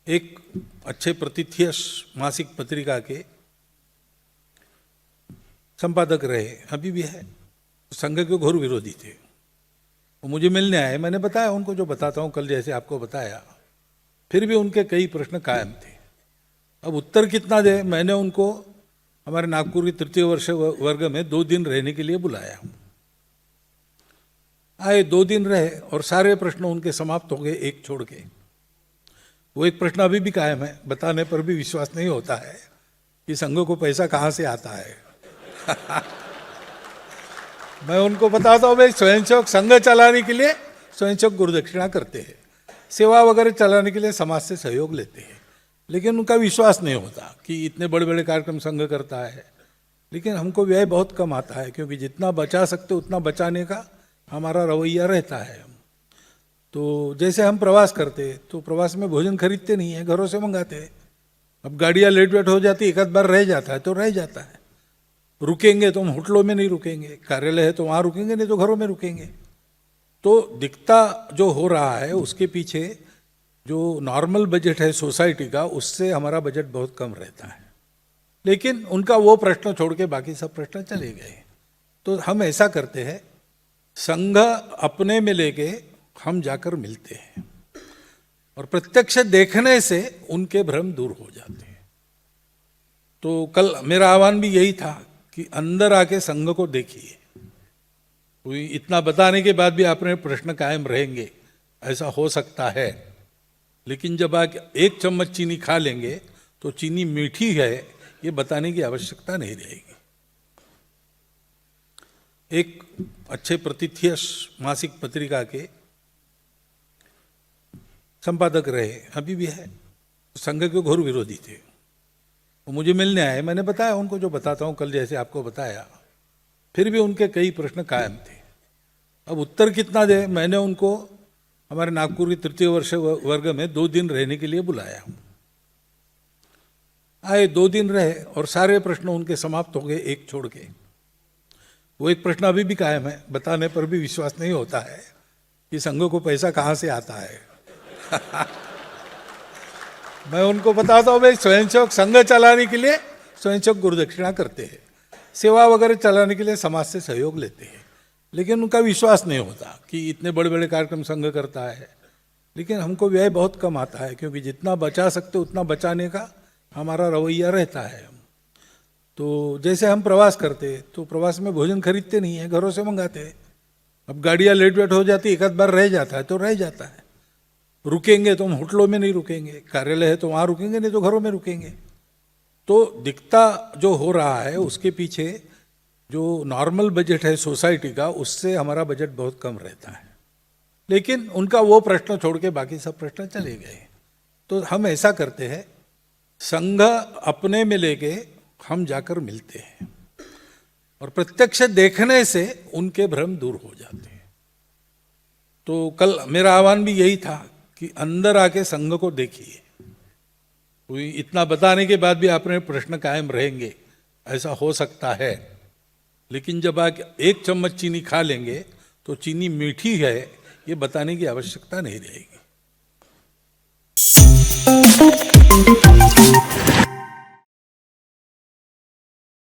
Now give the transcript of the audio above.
एक अच्छे प्रथितयश मासिक पत्रिका के संपादक रहे, अभी भी है। संघ के घोर विरोधी थे। वो मुझे मिलने आए, मैंने बताया उनको जो बताता हूँ कल, जैसे आपको बताया। फिर भी उनके कई प्रश्न कायम थे। अब उत्तर कितना दे, मैंने उनको हमारे नागपुर की तृतीय वर्ष वर्ग में 2 दिन रहने के लिए बुलाया। आए, 2 दिन रहे और सारे प्रश्न उनके समाप्त हो गए, एक छोड़ के। वो एक प्रश्न अभी भी कायम है, बताने पर भी विश्वास नहीं होता है कि संघ को पैसा कहाँ से आता है। मैं उनको बताता हूँ, भाई स्वयंसेवक संघ चलाने के लिए स्वयंसेवक गुरुदक्षिणा करते हैं, सेवा वगैरह चलाने के लिए समाज से सहयोग लेते हैं, लेकिन उनका विश्वास नहीं होता कि इतने बड़े बड़े कार्यक्रम संघ करता है। लेकिन हमको व्यय बहुत कम आता है, क्योंकि जितना बचा सकते उतना बचाने का हमारा रवैया रहता है। तो जैसे हम प्रवास करते तो प्रवास में भोजन खरीदते नहीं है, घरों से मंगाते हैं। अब गाड़ियाँ लेट वेट हो जाती, एक आध बार रह जाता है तो रह जाता है। रुकेंगे तो हम होटलों में नहीं रुकेंगे, कार्यालय है तो वहाँ रुकेंगे, नहीं तो घरों में रुकेंगे। तो दिखता जो हो रहा है उसके पीछे जो नॉर्मल बजट है सोसाइटी का, उससे हमारा बजट बहुत कम रहता है। लेकिन उनका वो प्रश्न छोड़ के बाकी सब प्रश्न चले गए। तो हम ऐसा करते हैं, संघ अपने में लेके हम जाकर मिलते हैं और प्रत्यक्ष देखने से उनके भ्रम दूर हो जाते हैं। तो कल मेरा आह्वान भी यही था कि अंदर आके संघ को देखिए। कोई इतना बताने के बाद भी अपने प्रश्न कायम रहेंगे, ऐसा हो सकता है। लेकिन जब आप 1 चम्मच चीनी खा लेंगे तो चीनी मीठी है, ये बताने की आवश्यकता नहीं रहेगी। एक अच्छे प्रथितयश मासिक पत्रिका के संपादक रहे, अभी भी है। संघ के घोर विरोधी थे। वो मुझे मिलने आए, मैंने बताया उनको जो बताता हूँ कल, जैसे आपको बताया। फिर भी उनके कई प्रश्न कायम थे। अब उत्तर कितना दे, मैंने उनको हमारे नागपुर की तृतीय वर्ष वर्ग में 2 दिन रहने के लिए बुलाया। आए, 2 दिन रहे और सारे प्रश्न उनके समाप्त हो गए, एक छोड़ के। वो एक प्रश्न अभी भी कायम है, बताने पर भी विश्वास नहीं होता है कि संघ को पैसा कहाँ से आता है। मैं उनको बताता हूँ, भाई स्वयंसेवक संघ चलाने के लिए स्वयंसेवक गुरुदक्षिणा करते हैं, सेवा वगैरह चलाने के लिए समाज से सहयोग लेते हैं, लेकिन उनका विश्वास नहीं होता कि इतने बड़े बड़े कार्यक्रम संघ करता है। लेकिन हमको व्यय बहुत कम आता है, क्योंकि जितना बचा सकते उतना बचाने का हमारा रवैया रहता है। तो जैसे हम प्रवास करते तो प्रवास में भोजन खरीदते नहीं है, घरों से मंगाते हैं। अब गाड़ियाँ लेट वेट हो जाती, एक आध बार रह जाता है तो रह जाता है। रुकेंगे तो हम होटलों में नहीं रुकेंगे, कार्यालय है तो वहाँ रुकेंगे, नहीं तो घरों में रुकेंगे। तो दिखता जो हो रहा है उसके पीछे जो नॉर्मल बजट है सोसाइटी का, उससे हमारा बजट बहुत कम रहता है। लेकिन उनका वो प्रश्न छोड़ के बाकी सब प्रश्न चले गए। तो हम ऐसा करते हैं, संघ अपने में लेके हम जाकर मिलते हैं और प्रत्यक्ष देखने से उनके भ्रम दूर हो जाते हैं। तो कल मेरा आह्वान भी यही था कि अंदर आके संघ को देखिए। कोई इतना बताने के बाद भी अपने प्रश्न कायम रहेंगे, ऐसा हो सकता है। लेकिन जब आप 1 चम्मच चीनी खा लेंगे तो चीनी मीठी है, ये बताने की आवश्यकता नहीं रहेगी।